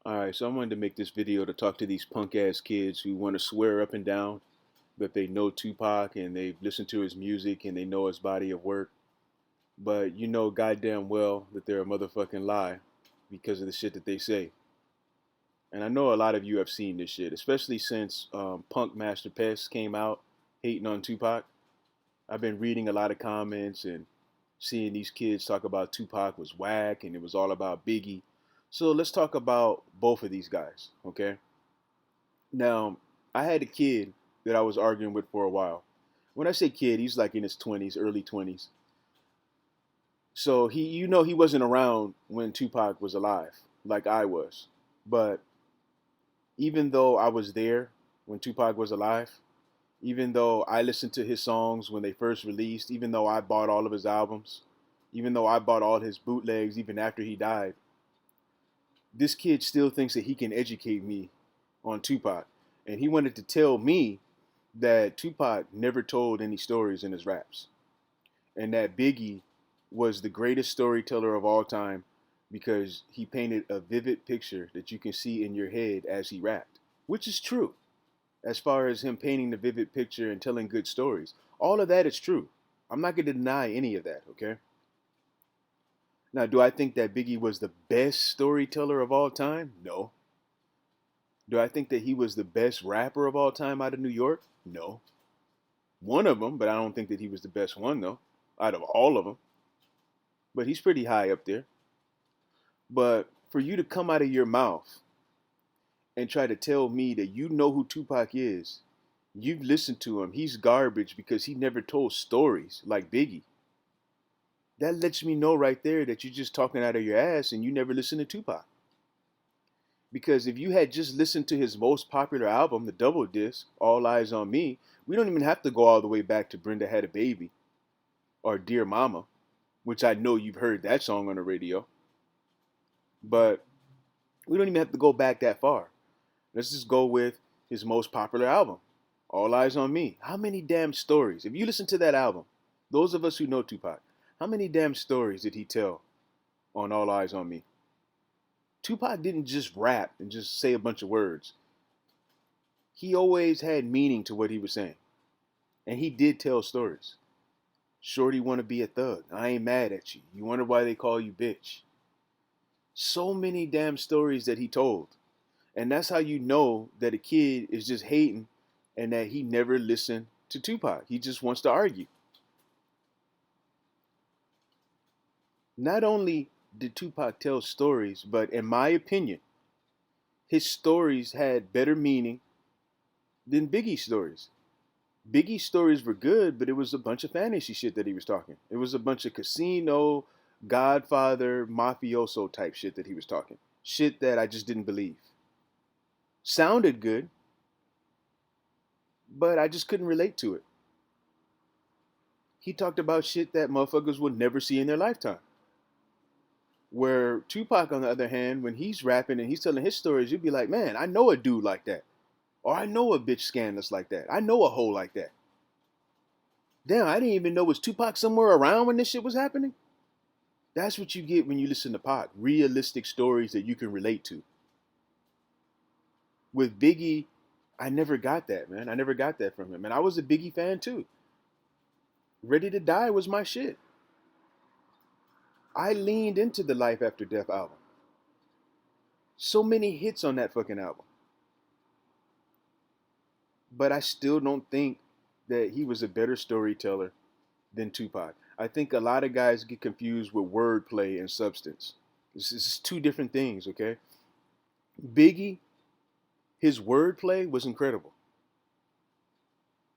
Alright, so I wanted to make this video to talk to these punk ass kids who want to swear up and down that they know Tupac and they've listened to his music and they know his body of work, but you know goddamn well that they're a motherfucking lie because of the shit that they say. And I know a lot of you have seen this shit, especially since Punk Master Pest came out hating on Tupac. I've been reading a lot of comments and seeing these kids talk about Tupac was whack and it was all about Biggie. So let's talk about both of these guys, okay? Now, I had a kid that I was arguing with for a while. When I say kid, he's like in his 20s, early 20s. So he wasn't around when Tupac was alive, like I was. But even though I was there when Tupac was alive, even though I listened to his songs when they first released, even though I bought all of his albums, even though I bought all his bootlegs even after he died, this kid still thinks that he can educate me on Tupac. And he wanted to tell me that Tupac never told any stories in his raps. And that Biggie was the greatest storyteller of all time because he painted a vivid picture that you can see in your head as he rapped, which is true. As far as him painting the vivid picture and telling good stories, all of that is true. I'm not going to deny any of that, okay? Now, do I think that Biggie was the best storyteller of all time? No. Do I think that he was the best rapper of all time out of New York? No. One of them, but I don't think that he was the best one, though, out of all of them. But he's pretty high up there. But for you to come out of your mouth and try to tell me that you know who Tupac is, you've listened to him, he's garbage because he never told stories like Biggie. That lets me know right there that you're just talking out of your ass and you never listened to Tupac. Because if you had just listened to his most popular album, the double disc, All Eyes on Me, we don't even have to go all the way back to Brenda Had a Baby or Dear Mama, which I know you've heard that song on the radio. But we don't even have to go back that far. Let's just go with his most popular album, All Eyes on Me. How many damn stories? If you listen to that album, those of us who know Tupac, how many damn stories did he tell on All Eyes on Me? Tupac didn't just rap and just say a bunch of words. He always had meaning to what he was saying. And he did tell stories. Shorty wanna be a thug. I ain't mad at you. You wonder why they call you bitch. So many damn stories that he told. And that's how you know that a kid is just hating and that he never listened to Tupac. He just wants to argue. Not only did Tupac tell stories, but in my opinion, his stories had better meaning than Biggie's stories. Biggie's stories were good, but it was a bunch of fantasy shit that he was talking. It was a bunch of casino, Godfather, mafioso type shit that he was talking. Shit that I just didn't believe. Sounded good, but I just couldn't relate to it. He talked about shit that motherfuckers would never see in their lifetime. Where Tupac, on the other hand, when he's rapping and he's telling his stories, you'd be like, man, I know a dude like that. Or I know a bitch scandalous like that. I know a hoe like that. Damn, I didn't even know was Tupac somewhere around when this shit was happening. That's what you get when you listen to Pac. Realistic stories that you can relate to. With Biggie, I never got that, man. I never got that from him. And I was a Biggie fan too. Ready to Die was my shit. I leaned into the Life After Death album. So many hits on that fucking album. But I still don't think that he was a better storyteller than Tupac. I think a lot of guys get confused with wordplay and substance. This is two different things, okay? Biggie, his wordplay was incredible,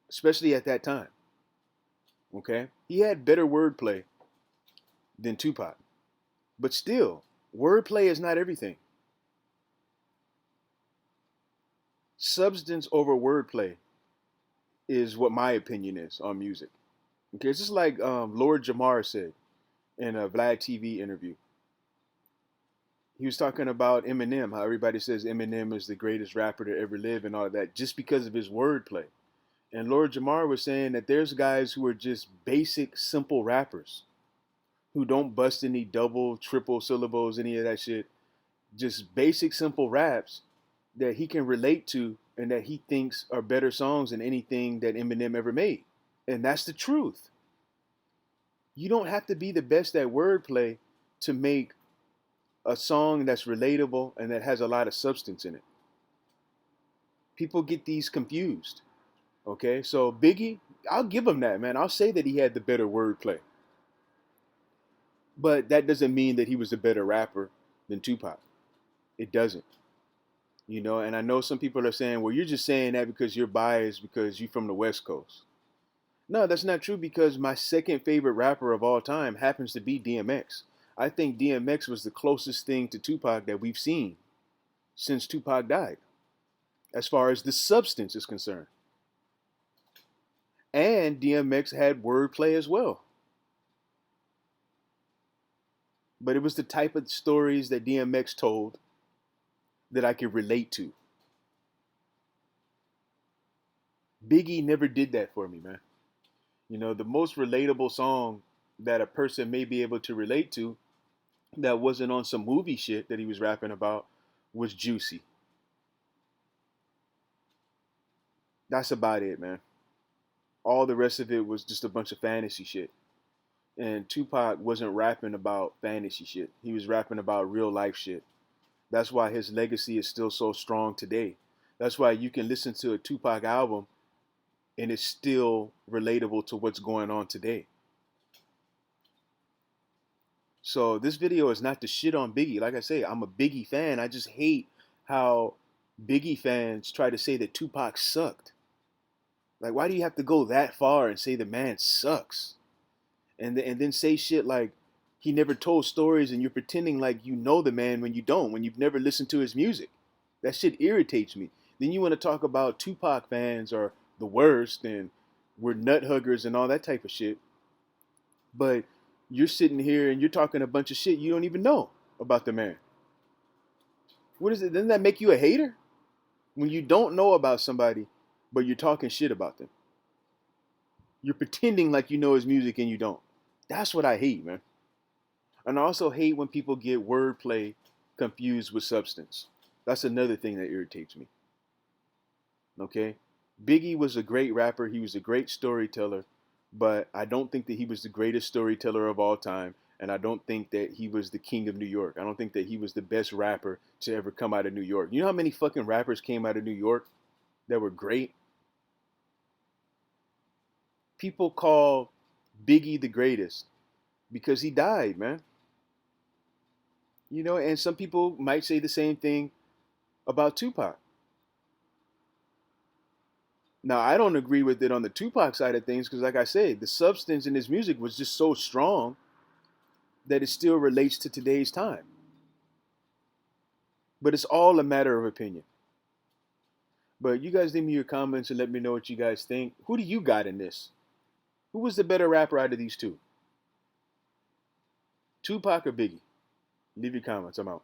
especially at that time, okay? He had better wordplay than Tupac. But still, wordplay is not everything. Substance over wordplay is what my opinion is on music. Okay, it's just like Lord Jamar said in a Vlad TV interview. He was talking about Eminem, how everybody says Eminem is the greatest rapper to ever live and all of that, just because of his wordplay. And Lord Jamar was saying that there's guys who are just basic, simple rappers who don't bust any double, triple syllables, any of that shit. just basic, simple raps that he can relate to and that he thinks are better songs than anything that Eminem ever made. And that's the truth. You don't have to be the best at wordplay to make a song that's relatable and that has a lot of substance in it. People get these confused. Okay, so Biggie, I'll give him that, man. I'll say that he had the better wordplay. But that doesn't mean that he was a better rapper than Tupac. It doesn't. And I know some people are saying, well, you're just saying that because you're biased because you're from the West Coast. No, that's not true because my second favorite rapper of all time happens to be DMX. I think DMX was the closest thing to Tupac that we've seen since Tupac died, as far as the substance is concerned. And DMX had wordplay as well. But it was the type of stories that DMX told that I could relate to. Biggie never did that for me, man. The most relatable song that a person may be able to relate to that wasn't on some movie shit that he was rapping about was Juicy. That's about it, man. All the rest of it was just a bunch of fantasy shit. And Tupac wasn't rapping about fantasy shit. He was rapping about real life shit. That's why his legacy is still so strong today. That's why you can listen to a Tupac album and it's still relatable to what's going on today. So this video is not to shit on Biggie. Like I say, I'm a Biggie fan. I just hate how Biggie fans try to say that Tupac sucked. Like, why do you have to go that far and say the man sucks? And then say shit like he never told stories and you're pretending like you know the man when you don't, when you've never listened to his music. That shit irritates me. Then you want to talk about Tupac fans are the worst and we're nut huggers and all that type of shit. But you're sitting here and you're talking a bunch of shit you don't even know about the man. What is it? Doesn't that make you a hater? When you don't know about somebody, but you're talking shit about them. You're pretending like you know his music and you don't. That's what I hate, man. And I also hate when people get wordplay confused with substance. That's another thing that irritates me. Okay? Biggie was a great rapper. He was a great storyteller. But I don't think that he was the greatest storyteller of all time. And I don't think that he was the king of New York. I don't think that he was the best rapper to ever come out of New York. You know how many fucking rappers came out of New York that were great? People call Biggie the greatest because he died, man. And some people might say the same thing about Tupac. Now, I don't agree with it on the Tupac side of things because, like I said, the substance in his music was just so strong that it still relates to today's time. But it's all a matter of opinion. But you guys leave me your comments and let me know what you guys think. Who do you got in this? Who was the better rapper out of these two? Tupac or Biggie? Leave your comments. I'm out.